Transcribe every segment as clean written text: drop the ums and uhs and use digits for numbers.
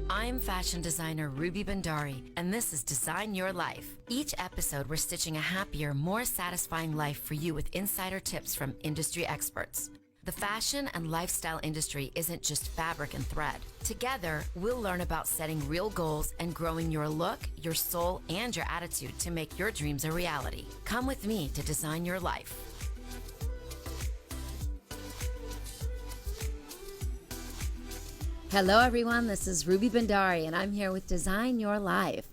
I'm fashion designer Ruby Bhandari, and this is Design Your Life. Each episode, we're stitching a happier, more satisfying life for you with insider tips from industry experts. The fashion and lifestyle industry isn't just fabric and thread. Together, we'll learn about setting real goals and growing your look, your soul, and your attitude to make your dreams a reality. Come with me to design your life. Hello, everyone. This is Ruby Bhandari, and I'm here with Design Your Life.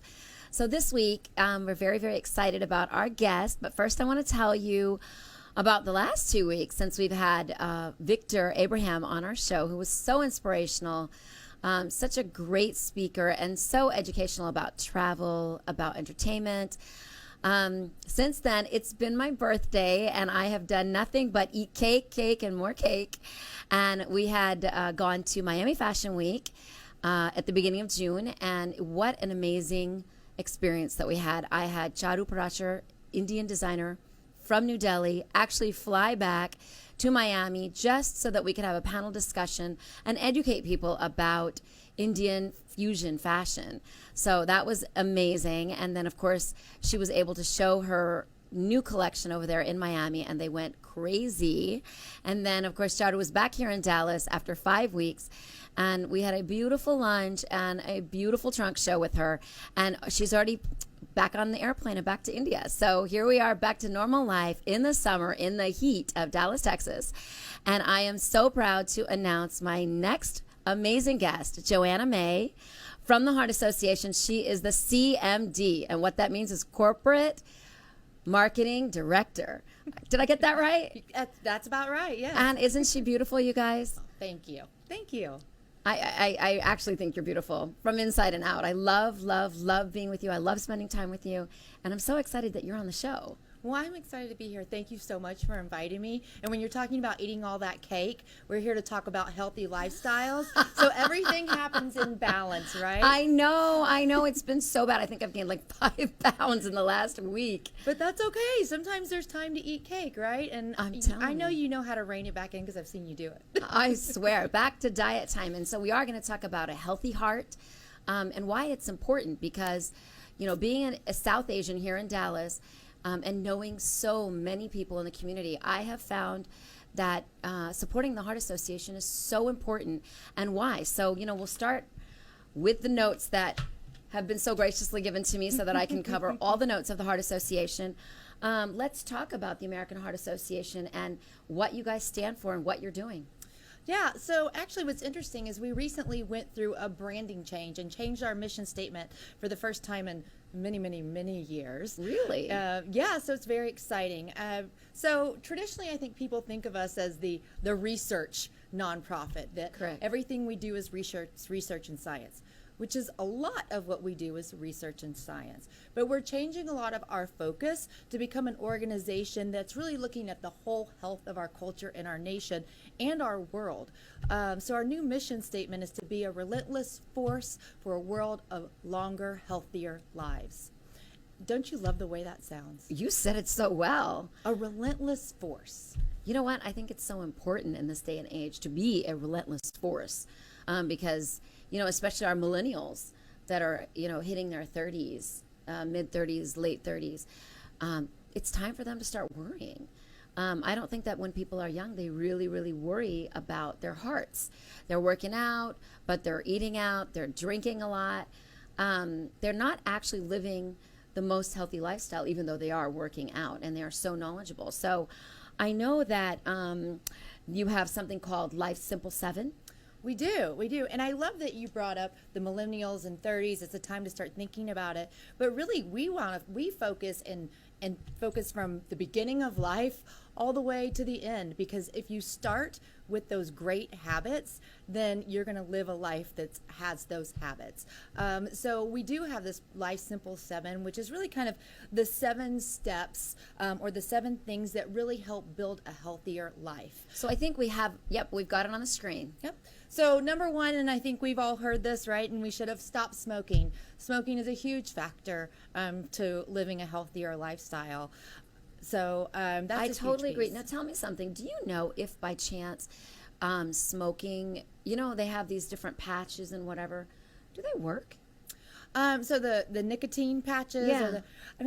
So this week, we're very, very excited about our guest. But first, I want to tell you about the last 2 weeks since we've had Victor Abraham on our show, who was so inspirational, such a great speaker, and so educational about travel, about entertainment. Since then, it's been my birthday, and I have done nothing but eat cake, and more cake. And we had gone to Miami Fashion Week at the beginning of June, and what an amazing experience that we had. I had Charu Parashar, Indian designer from New Delhi, actually fly back to Miami just so that we could have a panel discussion and educate people about Indian fusion fashion. So that was amazing. And then, of course, she was able to show her new collection over there in Miami, and they went crazy. And then, of course, Charu was back here in Dallas after 5 weeks, and we had a beautiful lunch and a beautiful trunk show with her. And she's already back on the airplane and back to India. So here we are, back to normal life in the summer, in the heat of Dallas, Texas. And I am so proud to announce my next amazing guest, Joanna May from the Heart Association. She is the CMD, and what that means is Corporate Marketing Director. Did I get that right? That's about right, yeah. And isn't she beautiful, you guys? Thank you. Thank you. I actually think you're beautiful from inside and out. I love being with you. I love spending time with you. And I'm so excited that you're on the show. Well, I'm excited to be here. Thank you so much for inviting me. And when you're talking about eating all that cake, we're here to talk about healthy lifestyles. So everything happens in balance, right? I know. It's been so bad. I think I've gained like 5 pounds in the last week. But that's okay. Sometimes there's time to eat cake, right? And I know you know how to rein it back in because I've seen you do it. I swear. Back to diet time. And so we are going to talk about a healthy heart and why it's important because, you know, being a South Asian here in Dallas, and knowing so many people in the community, I have found that supporting the Heart Association is so important. And why? So, you know, we'll start with the notes that have been so graciously given to me so that I can cover all the notes of the Heart Association. Let's talk about the American Heart Association and what you guys stand for and what you're doing. Yeah, so actually what's interesting is we recently went through a branding change and changed our mission statement for the first time in many years. Really? Yeah, so it's very exciting. So traditionally I think people think of us as the research nonprofit, that Correct. Everything we do is research and science, which is a lot of what we do is research and science. But we're changing a lot of our focus to become an organization that's really looking at the whole health of our culture and our nation and our world. So our new mission statement is to be a relentless force for a world of longer, healthier lives. Don't you love the way that sounds? You said it so well. A relentless force. You know what? I think it's so important in this day and age to be a relentless force because, you know, especially our millennials that are, you know, hitting their 30s, mid 30s, late 30s, it's time for them to start worrying. I don't think that when people are young, they really worry about their hearts. They're working out, but they're eating out, they're drinking a lot. They're not actually living the most healthy lifestyle, even though they are working out and they are so knowledgeable. So I know that you have something called Life Simple 7. We do. And I love that you brought up the millennials and 30s. It's a time to start thinking about it. But really, we focus and and focus from the beginning of life all the way to the end, because if you start with those great habits, then you're going to live a life that has those habits. So we do have this Life Simple 7, which is really kind of the 7 steps or the 7 things that really help build a healthier life. So I think we have, we've got it on the screen. Yep. So number 1, and I think we've all heard this, right? And we should have stopped smoking. Smoking is a huge factor to living a healthier lifestyle. So that's I a totally huge agree. piece. Now tell me something. Do you know if by chance smoking, they have these different patches and whatever, do they work? So the nicotine patches, Yeah.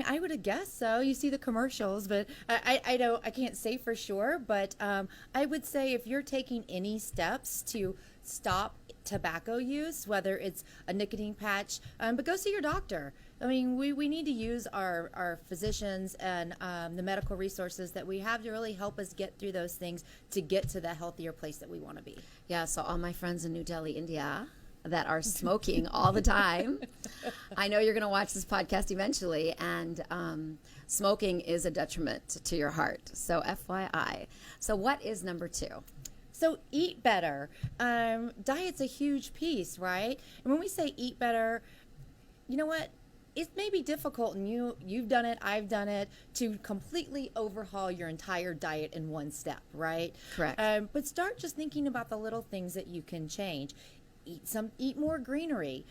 I would have guessed so. You see the commercials, but I can't say for sure. But I would say if you're taking any steps to stop tobacco use, whether it's a nicotine patch, but go see your doctor. I mean, we need to use our physicians and the medical resources that we have to really help us get through those things to get to the healthier place that we want to be. Yeah, so all my friends in New Delhi, India, that are smoking all the time, I know you're going to watch this podcast eventually, and smoking is a detriment to your heart. So FYI. So what is number 2? So eat better. Diet's a huge piece, right? And when we say eat better, you know what? It may be difficult, and you've done it, I've done it, to completely overhaul your entire diet in one step, right? Correct. But start just thinking about the little things that you can change. Eat more greenery.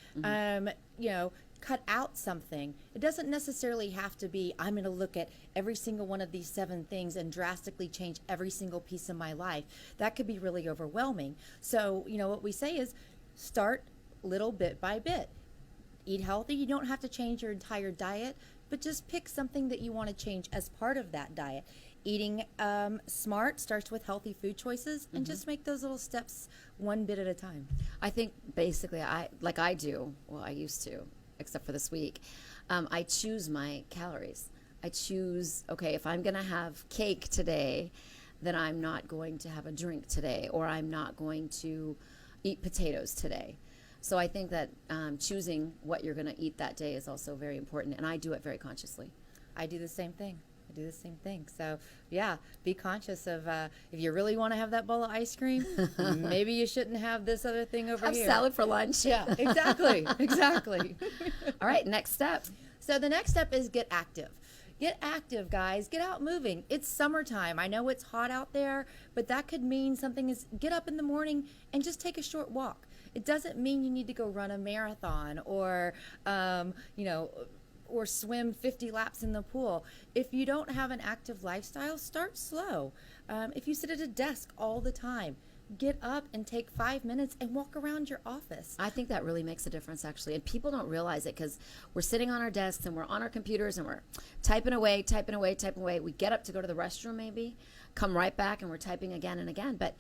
Cut out something. It doesn't necessarily have to be, I'm going to look at every single one of these 7 things and drastically change every single piece of my life. That could be really overwhelming. So, what we say is start little bit by bit. Eat healthy. You don't have to change your entire diet, but just pick something that you want to change as part of that diet. Eating smart starts with healthy food choices, and just make those little steps one bit at a time. I think basically I used to, except for this week, I choose my calories. I choose, okay, if I'm going to have cake today, then I'm not going to have a drink today, or I'm not going to eat potatoes today. So I think that choosing what you're going to eat that day is also very important, and I do it very consciously. I do the same thing. So, yeah, be conscious of if you really want to have that bowl of ice cream, maybe you shouldn't have this other thing over Have here. salad for lunch. Yeah, exactly. All right, next step. So the next step is get active. Get active, guys. Get out moving. It's summertime. I know it's hot out there, but that could mean something is get up in the morning and just take a short walk. It doesn't mean you need to go run a marathon or, or swim 50 laps in the pool. If you don't have an active lifestyle, start slow. If you sit at a desk all the time, get up and take 5 minutes and walk around your office. I think that really makes a difference, actually. And people don't realize it because we're sitting on our desks and we're on our computers and we're typing away. We get up to go to the restroom maybe, come right back and we're typing again and again. But,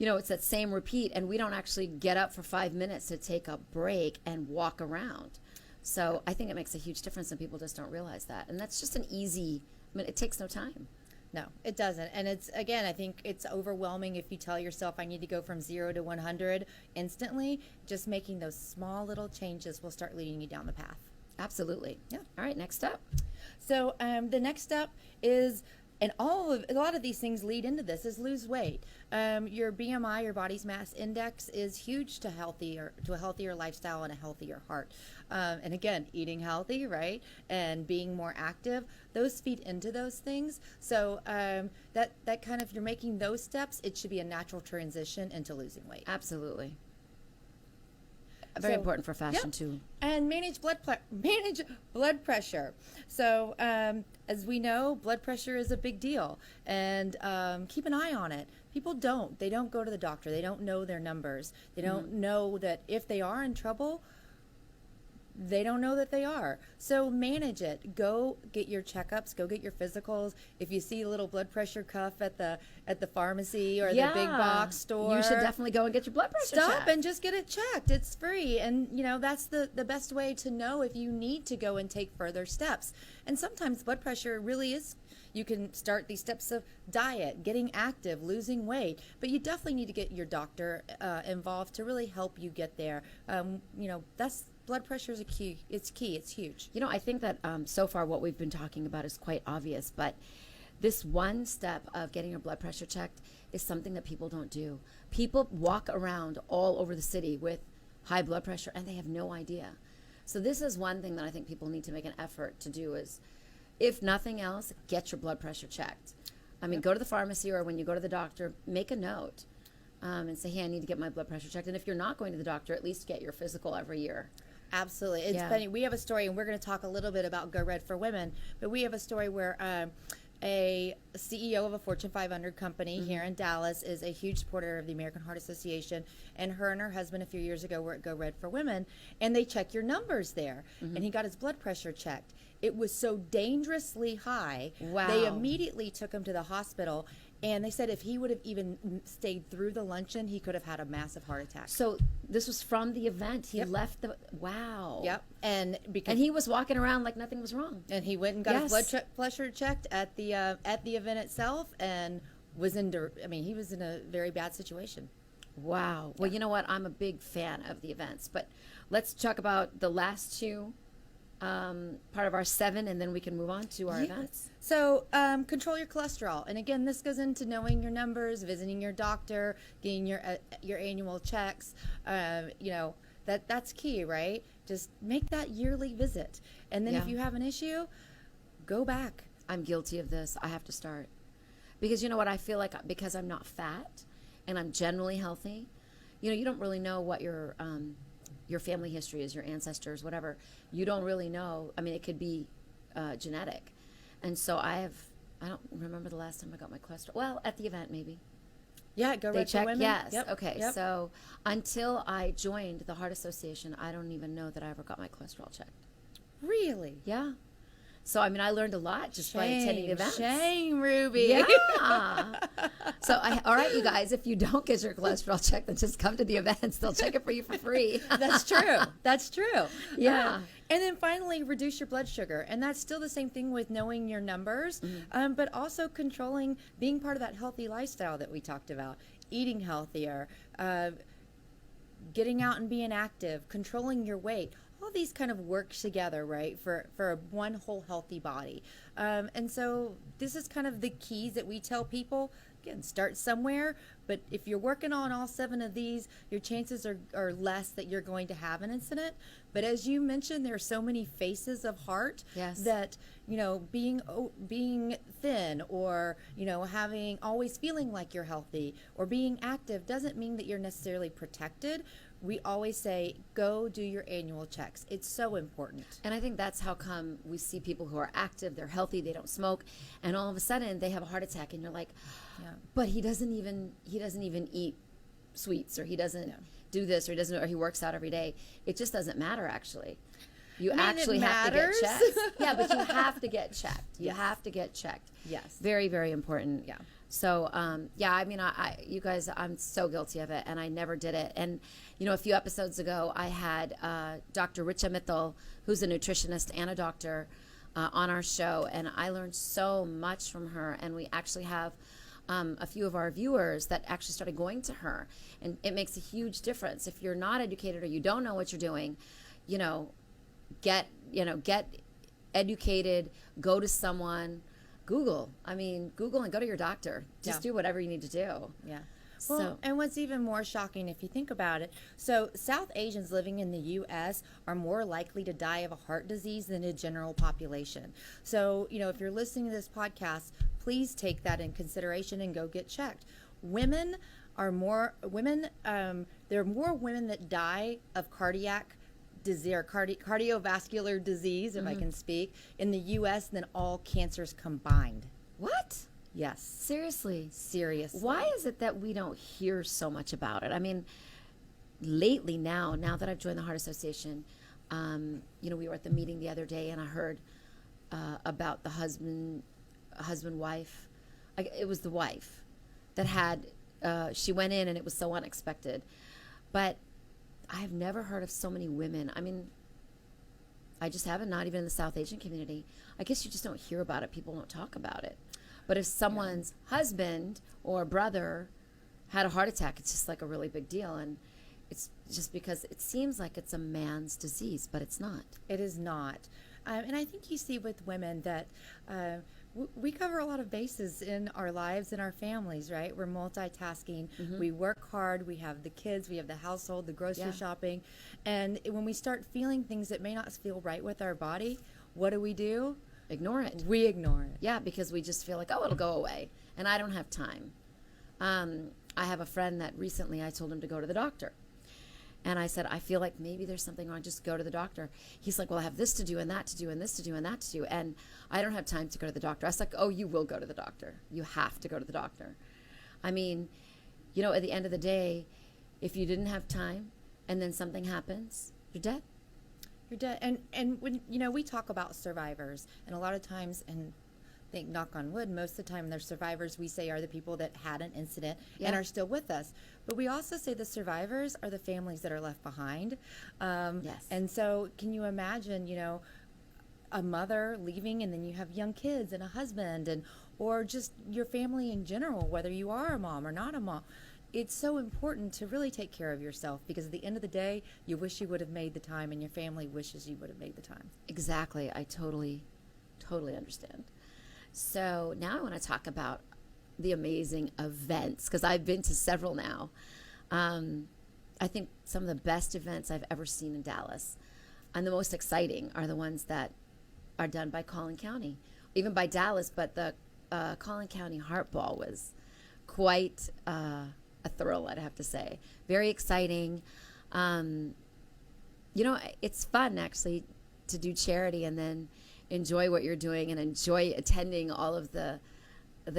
it's that same repeat, and we don't actually get up for 5 minutes to take a break and walk around. So I think it makes a huge difference, and people just don't realize that. And that's just it takes no time. No, it doesn't. And I think it's overwhelming if you tell yourself I need to go from 0 to 100 instantly. Just making those small little changes will start leading you down the path. Absolutely. Yeah. All right, next up. So the next step is, and a lot of these things lead into this, is lose weight. Your BMI, your body's mass index, is huge to a healthier lifestyle and a healthier heart. And again, eating healthy, right, and being more active, those feed into those things. So that kind of, if you're making those steps, it should be a natural transition into losing weight. Absolutely. Very important for fashion too. And manage blood pressure. So as we know, blood pressure is a big deal, and keep an eye on it. People they don't go to the doctor. They don't know their numbers. They don't know that if they are in trouble, they don't know that they are. So manage it. Go get your checkups. Go get your physicals. If you see a little blood pressure cuff at the pharmacy or the big box store, you should definitely go and get your blood pressure stop checked. and just get it checked. It's free, and that's the best way to know if you need to go and take further steps. And sometimes blood pressure really is, you can start these steps of diet, getting active, losing weight, but you definitely need to get your doctor involved to really help you get there. That's blood pressure is a key. It's key. It's huge. I think that so far what we've been talking about is quite obvious, but this one step of getting your blood pressure checked is something that people don't do. People walk around all over the city with high blood pressure and they have no idea. So this is one thing that I think people need to make an effort to do is, if nothing else, get your blood pressure checked. I mean, go to the pharmacy or when you go to the doctor, make a note and say, hey, I need to get my blood pressure checked. And if you're not going to the doctor, at least get your physical every year. Absolutely. It's funny. We have a story, and we're going to talk a little bit about Go Red for Women, but we have a story where a CEO of a Fortune 500 company here in Dallas is a huge supporter of the American Heart Association, and her husband a few years ago were at Go Red for Women, and they check your numbers there, and he got his blood pressure checked. It was so dangerously high. Wow. They immediately took him to the hospital, and they said if he would have even stayed through the luncheon, he could have had a massive heart attack. So this was from the event. He left the, wow. Yep. And he was walking around like nothing was wrong. And he went and got his blood pressure checked at the event itself, and was he was in a very bad situation. Wow. Well, you know what? I'm a big fan of the events, but let's talk about the last two part of our 7, and then we can move on to our events. So control your cholesterol, and again, this goes into knowing your numbers, visiting your doctor, getting your annual checks. That's key, right? Just make that yearly visit, and then if you have an issue, go back. I'm guilty of this. I have to start because you know what? I feel like because I'm not fat and I'm generally healthy, you don't really know what your family history is, your ancestors, whatever. You don't really know. I mean, it could be genetic. And so I don't remember the last time I got my cholesterol. Well, at the event, maybe. Yeah, Go Red for Women. Yes. Yep. Okay. Yep. So until I joined the Heart Association, I don't even know that I ever got my cholesterol checked. Really? Yeah. So, I mean, I learned a lot just by attending the events. Shame, Ruby. Yeah. So, all right, you guys, if you don't get your cholesterol checked, then just come to the events. They'll check it for you for free. That's true. That's true. Yeah. And then finally, reduce your blood sugar. And that's still the same thing with knowing your numbers, but also controlling, being part of that healthy lifestyle that we talked about, eating healthier, getting out and being active, controlling your weight. All these kind of work together, right, for one whole healthy body. And so this is kind of the keys that we tell people. Again, start somewhere, but if you're working on all 7 of these, your chances are less that you're going to have an incident. But as you mentioned, there are so many faces of heart that, being thin or, always feeling like you're healthy or being active doesn't mean that you're necessarily protected. We always say, go do your annual checks. It's so important. And I think that's how come we see people who are active, they're healthy, they don't smoke, and all of a sudden they have a heart attack, and you're like, but he doesn't even eat sweets, or he doesn't do this, or he works out every day. It just doesn't matter, actually. You actually have to get checked. Yeah, but you have to get checked. You have to get checked. Yes. Very, very important. Yeah. So, I mean, you guys, I'm so guilty of it, and I never did it. And, a few episodes ago, I had Dr. Richa Mittal, who's a nutritionist and a doctor, on our show, and I learned so much from her, and we actually have a few of our viewers that actually started going to her, and it makes a huge difference. If you're not educated or you don't know what you're doing, get educated, go to someone, Google and go to your doctor. Just do whatever you need to do. Yeah. Well, and what's even more shocking if you think about it, so South Asians living in the U.S. are more likely to die of a heart disease than the general population. So, if you're listening to this podcast, please take that in consideration and go get checked. There are more women that die of cardiac disease or cardiovascular disease, if I can speak, in the U.S. than all cancers combined. What? Yes. Seriously? Seriously. Why is it that we don't hear so much about it? I mean, lately now that I've joined the Heart Association, we were at the meeting the other day, and I heard about the husband-wife. It was the wife that had, she went in, and it was so unexpected. But I have never heard of so many women. I mean, I just haven't, not even in the South Asian community. I guess you just don't hear about it. People don't talk about it. But if someone's husband or brother had a heart attack, it's just like a really big deal. And it's just because it seems like it's a man's disease, but it's not. It is not. And I think you see with women that we cover a lot of bases in our lives and our families, right? We're multitasking. We work hard. We have the kids. We have the household, the grocery shopping. And when we start feeling things that may not feel right with our body, what do? Ignore it. We ignore it. Yeah, because we just feel like, oh, it'll go away. And I don't have time. I have a friend that recently I told him to go to the doctor. And I said, I feel like maybe there's something wrong. Just go to the doctor. He's like, well, I have this to do and that to do and this to do and that to do. And I don't have time to go to the doctor. I was like, oh, you will go to the doctor. You have to go to the doctor. I mean, you know, at the end of the day, if you didn't have time and then something happens, you're dead. You're dead. And when, you know, we talk about survivors, and a lot of times, and I think, knock on wood, most of the time the survivors we say are the people that had an incident and are still with us. But we also say the survivors are the families that are left behind. Yes. And so can you imagine, you know, a mother leaving, and then you have young kids and a husband, and or just your family in general, whether you are a mom or not a mom. It's so important to really take care of yourself, because at the end of the day, you wish you would have made the time, and your family wishes you would have made the time. Exactly. I totally understand. So now I want to talk about the amazing events, because I've been to several now. I think some of the best events I've ever seen in Dallas, and the most exciting, are the ones that are done by Collin County, even by Dallas. But the Collin County Heart Ball was quite a thrill, I'd have to say. Very exciting. You know, it's fun actually to do charity and then enjoy what you're doing and enjoy attending all of the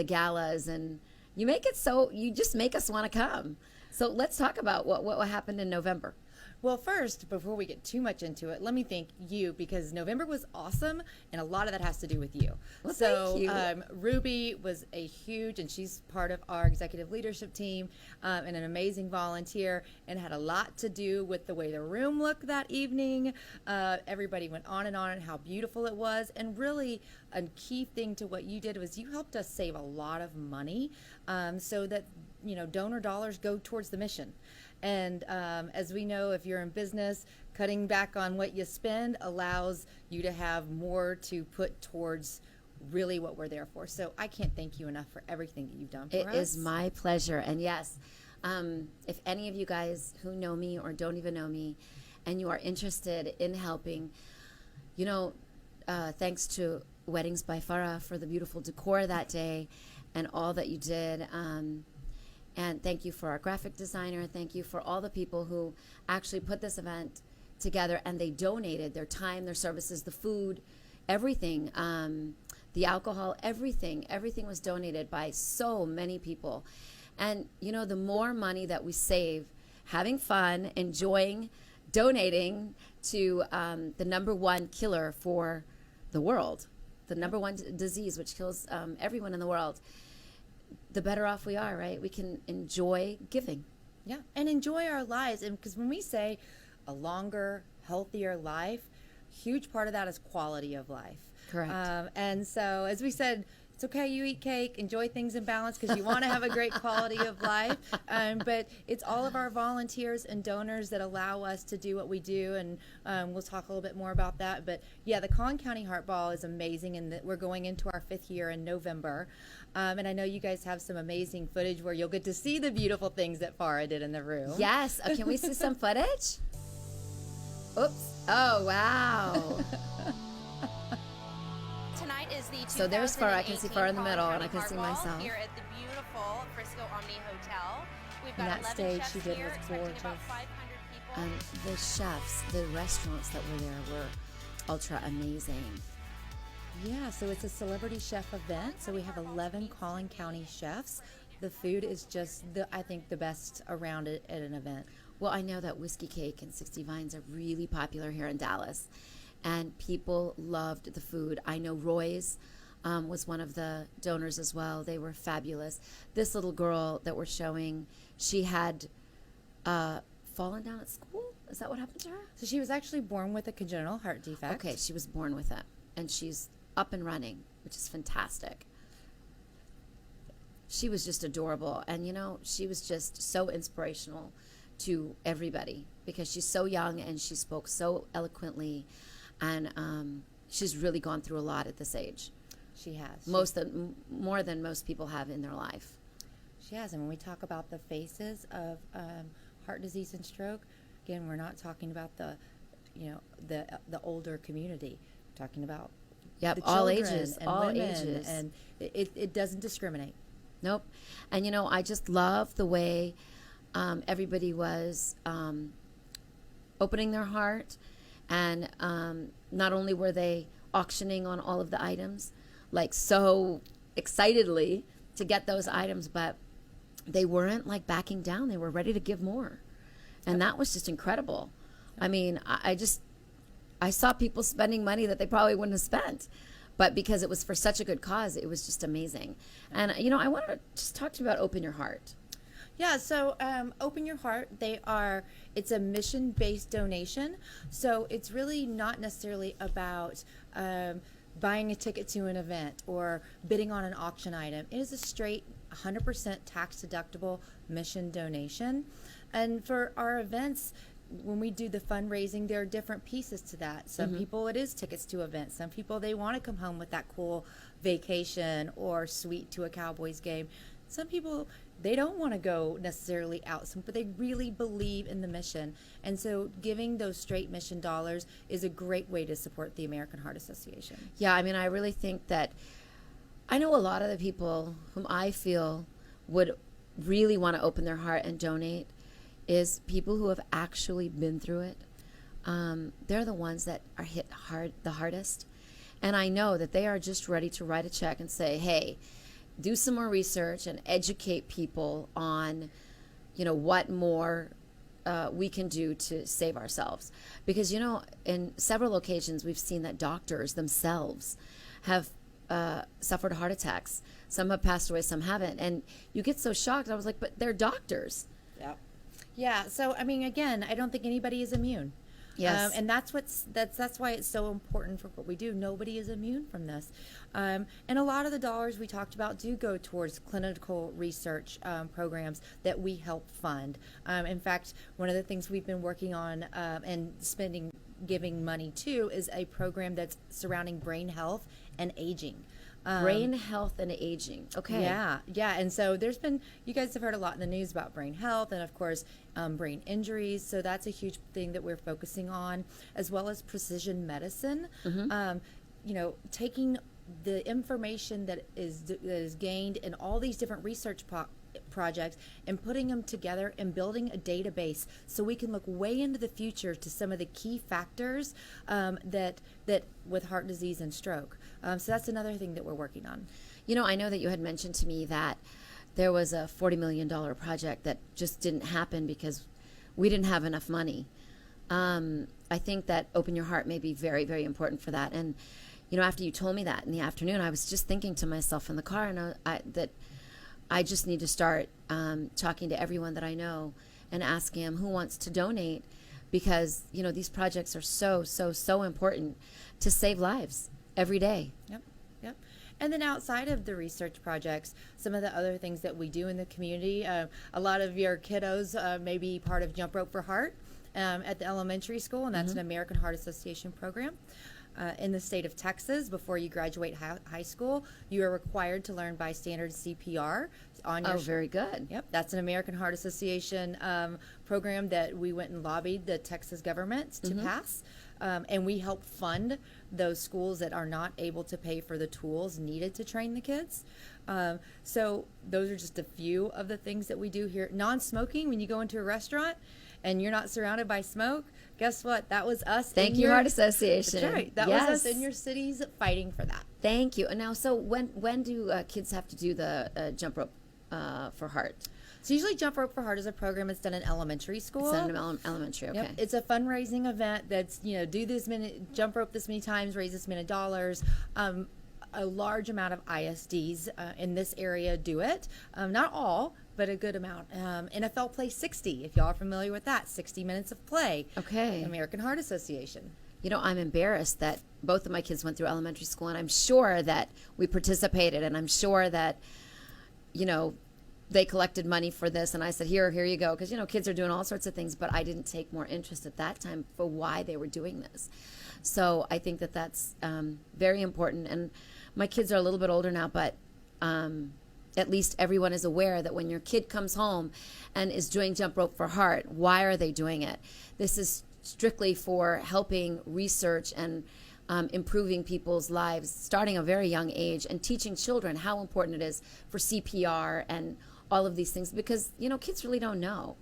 galas, and you just make us want to come. So let's talk about what happened in November. Well, first, before we get too much into it, let me thank you, because November was awesome, and a lot of that has to do with you. Well, so, thank you. Ruby was a huge, and she's part of our executive leadership team, and an amazing volunteer, and had a lot to do with the way the room looked that evening. Everybody went on and how beautiful it was, and really a key thing to what you did was you helped us save a lot of money, so that, you know, donor dollars go towards the mission. And as we know, if you're in business, cutting back on what you spend allows you to have more to put towards really what we're there for. So I can't thank you enough for everything that you've done for us. It is my pleasure. And yes, if any of you guys who know me or don't even know me, and you are interested in helping, you know, thanks to Weddings by Farah for the beautiful decor that day and all that you did. And thank you for our graphic designer. Thank you for all the people who actually put this event together, and they donated their time, their services, the food, everything, the alcohol, everything was donated by so many people. And, you know, the more money that we save having fun, enjoying, donating to the number one killer for the world, the number one disease which kills everyone in the world, the better off we are, right? We can enjoy giving. Yeah, and enjoy our lives. And because when we say a longer, healthier life, huge part of that is quality of life. Correct. And so, as we said, it's okay you eat cake, enjoy things in balance, because you want to have a great quality of life. But it's all of our volunteers and donors that allow us to do what we do, and we'll talk a little bit more about that. But yeah, the Collin County Heart Ball is amazing, and we're going into our 5th year in November. And I know you guys have some amazing footage where you'll get to see the beautiful things that Farah did in the room. Yes. Can we see some footage? Oops. Oh, wow. Tonight is the So there's Farah. I can see Farah in the middle, and I can Heart see Ball myself. here at the beautiful Frisco Omni Hotel. We've got And that 11 stage chefs she did here, was expecting gorgeous. about 500 people. And the chefs, the restaurants that were there were ultra amazing. Yeah, so it's a celebrity chef event. So we have 11 Collin County chefs. The food is just, I think, the best around it at an event. Well, I know that Whiskey Cake and 60 Vines are really popular here in Dallas, and people loved the food. I know Roy's was one of the donors as well. They were fabulous. This little girl that we're showing, she had fallen down at school. Is that what happened to her? So she was actually born with a congenital heart defect. Okay, she was born with it, and she's up and running, which is fantastic. She was just adorable, and she was just so inspirational to everybody because she's so young and she spoke so eloquently, and she's really gone through a lot at this age. She has. More than most people have in their life. She has, and when we talk about the faces of heart disease and stroke, again, we're not talking about the older community. We're talking about the all children ages, and all women, ages, and it doesn't discriminate. Nope. And I just love the way everybody was opening their heart, and not only were they auctioning on all of the items, like so excitedly to get those items, but they weren't like backing down. They were ready to give more. And that was just incredible. I mean, I saw people spending money that they probably wouldn't have spent, but because it was for such a good cause, it was just amazing. And, I want to just talk to you about Open Your Heart. Yeah, so Open Your Heart, it's a mission-based donation. So it's really not necessarily about buying a ticket to an event or bidding on an auction item. It is a straight 100% tax-deductible mission donation. And for our events, when we do the fundraising, there are different pieces to that. Some people, it is tickets to events. Some people, they want to come home with that cool vacation or suite to a Cowboys game. Some people, they don't want to go necessarily out, but they really believe in the mission. And so giving those straight mission dollars is a great way to support the American Heart Association. Yeah, I mean, I really think that I know a lot of the people whom I feel would really want to open their heart and donate is people who have actually been through it. They're the ones that are hit the hardest. And I know that they are just ready to write a check and say, hey, do some more research and educate people on, what more we can do to save ourselves. Because, in several occasions, we've seen that doctors themselves have suffered heart attacks. Some have passed away, some haven't. And you get so shocked. I was like, but they're doctors. Yeah. Yeah. So, I mean, again, I don't think anybody is immune. Yes. And that's why it's so important for what we do. Nobody is immune from this. And a lot of the dollars we talked about do go towards clinical research programs that we help fund. In fact, one of the things we've been working on and giving money to is a program that's surrounding brain health and aging. Brain health and aging. Okay. Yeah. And so you guys have heard a lot in the news about brain health and, of course, brain injuries. So that's a huge thing that we're focusing on, as well as precision medicine. Taking the information that is gained in all these different research projects and putting them together and building a database so we can look way into the future to some of the key factors that with heart disease and stroke. So that's another thing that we're working on. I know that you had mentioned to me that there was a $40 million project that just didn't happen because we didn't have enough money. I think that Open Your Heart may be very, very important for that. And, after you told me that in the afternoon, I was just thinking to myself in the car that I just need to start talking to everyone that I know and asking them who wants to donate because, these projects are so, so, so important to save lives every day. Yep. And then outside of the research projects, some of the other things that we do in the community, a lot of your kiddos may be part of Jump Rope for Heart at the elementary school, and that's an American Heart Association program. In the state of Texas, before you graduate high school, you are required to learn by standard CPR on your. Oh, very good. Yep, that's an American Heart Association program that we went and lobbied the Texas government to pass, and we help fund those schools that are not able to pay for the tools needed to train the kids. So those are just a few of the things that we do here. Non-smoking, when you go into a restaurant and you're not surrounded by smoke, guess what? That was us. Thank you, Heart Association. That's right. That was us in your cities fighting for that. Thank you. And now, so when do kids have to do the jump rope for heart? So usually Jump Rope for Heart is a program that's done in elementary school. It's done in elementary, okay. Yep. It's a fundraising event that's, do this many, jump rope this many times, raise this many dollars. A large amount of ISDs in this area do it. Not all, but a good amount. NFL Play 60, if y'all are familiar with that, 60 minutes of play. Okay. American Heart Association. You know, I'm embarrassed that both of my kids went through elementary school, and I'm sure that we participated, and I'm sure that, you know, they collected money for this, and I said, here you go, because, you know, kids are doing all sorts of things, but I didn't take more interest at that time for why they were doing this. So I think that that's very important, and my kids are a little bit older now, but at least everyone is aware that when your kid comes home and is doing Jump Rope for Heart, why are they doing it? This is strictly for helping research and improving people's lives starting a very young age, and teaching children how important it is for CPR and all of these things, because, you know, kids really don't know.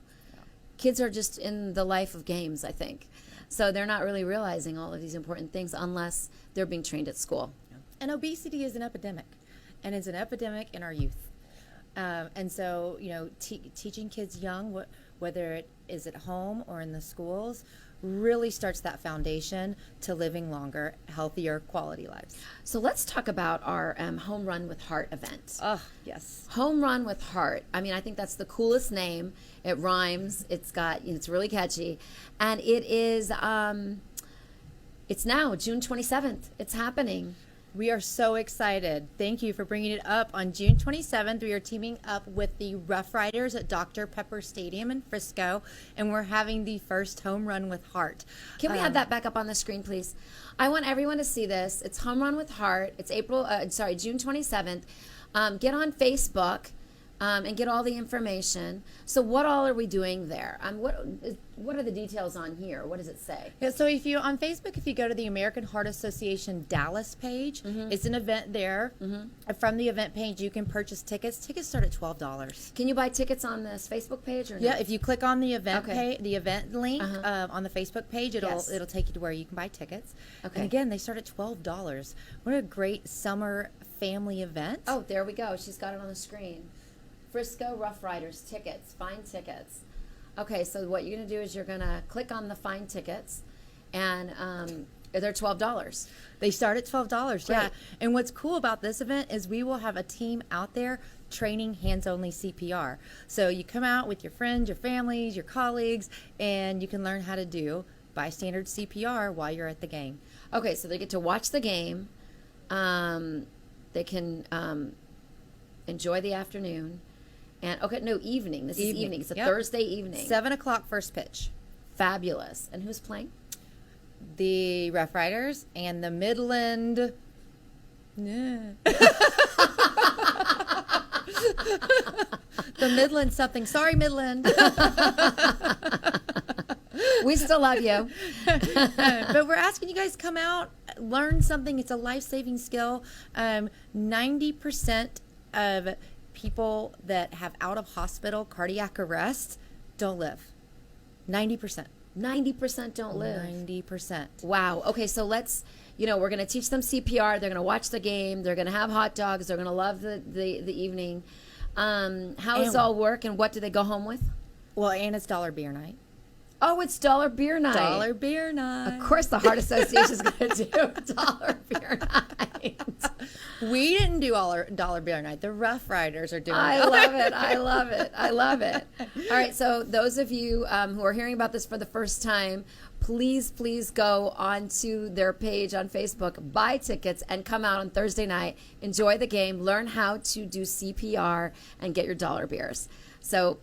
Kids are just in the life of games, I think. So they're not really realizing all of these important things unless they're being trained at school. And obesity is an epidemic, and it's an epidemic in our youth. And so, you know, teaching kids young, whether it is at home or in the schools, really starts that foundation to living longer, healthier, quality lives. So let's talk about our Home Run with Heart event. Oh, yes. Home Run with Heart. I mean, I think that's the coolest name. It rhymes. It's really catchy. And it is, it's now June 27th. It's happening. We are so excited. Thank you for bringing it up. On June 27th, we are teaming up with the Rough Riders at Dr. Pepper Stadium in Frisco, and we're having the first Home Run with Heart. Can we have that back up on the screen, please? I want everyone to see this. It's Home Run with Heart. It's June 27th. Get on Facebook and get all the information. So what all are we doing there? What are the details on here? What does it say? Yeah, so if you on Facebook, if you go to the American Heart Association Dallas page, it's an event there. From the event page, you can purchase tickets. Tickets start at $12. Can you buy tickets on this Facebook page or no? Yeah, if you click on the event the event link on the Facebook page, it'll take you to where you can buy tickets. Okay. And again, they start at $12. What a great summer family event. Oh, there we go. She's got it on the screen. Frisco Rough Riders tickets, find tickets. Okay, so what you're going to do is you're going to click on the find tickets, and they're $12. They start at $12, Great. yeah. And what's cool about this event is we will have a team out there training hands-only CPR. So you come out with your friends, your families, your colleagues, and you can learn how to do bystander CPR while you're at the game. Okay, so they get to watch the game. They can enjoy the afternoon. And evening. This is evening. It's a Thursday evening. 7 o'clock first pitch. Fabulous. And who's playing? The Rough Riders and the Midland. The Midland something. Sorry, Midland. We still love you. But we're asking you guys to come out, learn something. It's a life-saving skill. 90% of people that have out-of-hospital cardiac arrest don't live. 90%. 90% don't live. 90%. Wow. Okay, so let's, we're going to teach them CPR. They're going to watch the game. They're going to have hot dogs. They're going to love the evening. How does it all work, and what do they go home with? Well, and it's dollar beer night. Oh, it's dollar beer night. Dollar beer night. Of course the Heart Association is going to do dollar beer night. We didn't do dollar beer night. The Rough Riders are doing it. I love it. I love it. I love it. All right, so those of you who are hearing about this for the first time, please go onto their page on Facebook, buy tickets, and come out on Thursday night. Enjoy the game, learn how to do CPR, and get your dollar beers. So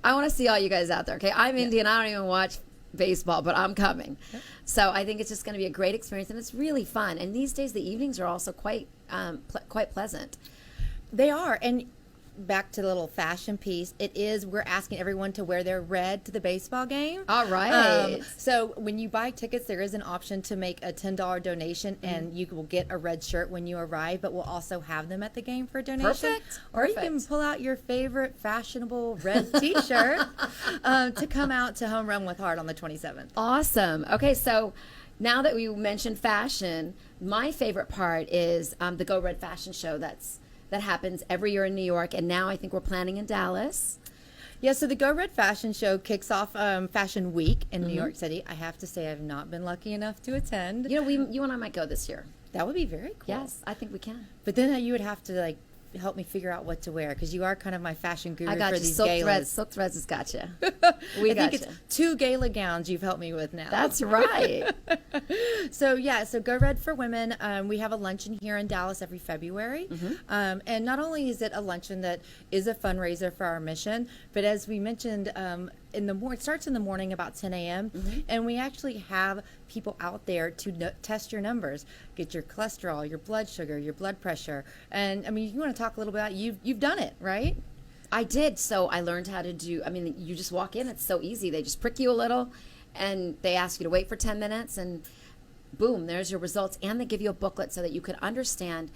I want to see all you guys out there, okay? I'm Indian. I don't even watch baseball, but I'm coming. So I think it's just going to be a great experience, and it's really fun. And these days, the evenings are also quite pleasant. They are. And back to the little fashion piece, we're asking everyone to wear their red to the baseball game. All right. So when you buy tickets, there is an option to make a $10 donation, and you will get a red shirt when you arrive, but we'll also have them at the game for a donation. Perfect. Or you can pull out your favorite fashionable red t-shirt to come out to Home Run with Heart on the 27th. Awesome. Okay, so now that we mentioned fashion, my favorite part is the Go Red Fashion Show that happens every year in New York, and now I think we're planning in Dallas. Yeah, so the Go Red Fashion Show kicks off Fashion Week in New York City. I have to say I've not been lucky enough to attend. You and I might go this year. That would be very cool. Yes, I think we can. But then you would have to help me figure out what to wear, because you are kind of my fashion guru I got for you. these Silk galas. threads. Silk threads has got you. I think it's 2 gala gowns you've helped me with now. That's right. So Go Red for Women. We have a luncheon here in Dallas every February, and not only is it a luncheon that is a fundraiser for our mission, but as we mentioned, it starts in the morning about 10 a.m. And we actually have people out there to test your numbers, get your cholesterol, your blood sugar, your blood pressure, and I mean, you want to talk a little bit about you've done it, right? I did. So I learned how to do, I mean, you just walk in. It's so easy. They just prick you a little and they ask you to wait for 10 minutes and boom, there's your results. And they give you a booklet so that you can understand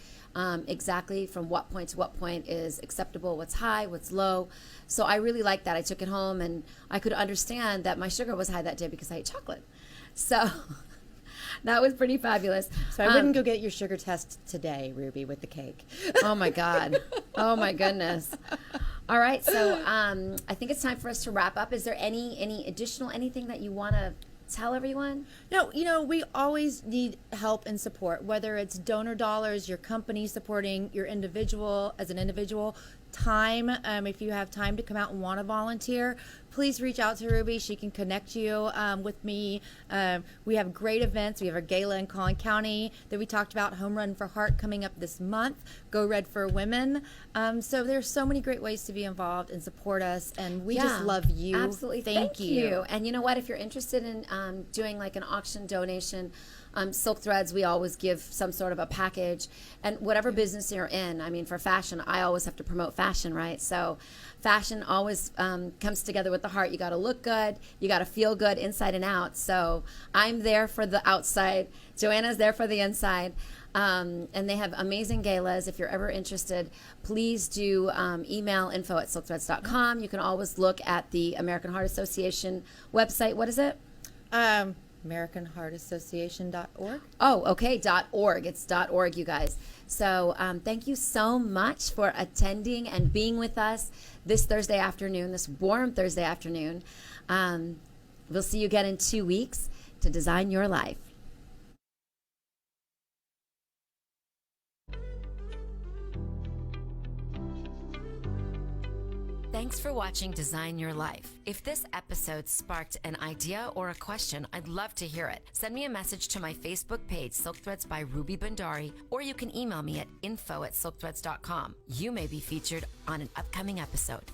exactly from what point to what point is acceptable, what's high, what's low. So I really liked that. I took it home and I could understand that my sugar was high that day because I ate chocolate. So that was pretty fabulous. So I wouldn't go get your sugar test today, Ruby, with the cake. Oh my God. Oh my goodness. All right. So I think it's time for us to wrap up. Is there any additional, anything that you want to tell everyone? No, we always need help and support, whether it's donor dollars, your company supporting your individual as an individual, time. If you have time to come out and want to volunteer, please reach out to Ruby. She can connect you with me. We have great events. We have our gala in Collin County that we talked about, Home Run for Heart, coming up this month, Go Red for Women. So there's so many great ways to be involved and support us, and we just love you. Absolutely. Thank you. And you know what? If you're interested in doing like an auction donation, Silk Threads, we always give some sort of a package, and whatever business you're in. I mean, for fashion, I always have to promote fashion, right? So fashion always comes together with the heart. You got to look good, you got to feel good inside and out. So I'm there for the outside, Joanna's there for the inside, and they have amazing galas. If you're ever interested, please do email info@silkthreads.com. You can always look at the American Heart Association website. What is it? AmericanHeartAssociation.org. Oh, okay, .org. It's .org, you guys. So thank you so much for attending and being with us this Thursday afternoon, this warm Thursday afternoon. We'll see you again in 2 weeks to design your life. Thanks for watching Design Your Life. If this episode sparked an idea or a question, I'd love to hear it. Send me a message to my Facebook page, Silk Threads by Ruby Bhandari, or you can email me at info@silkthreads.com. You may be featured on an upcoming episode.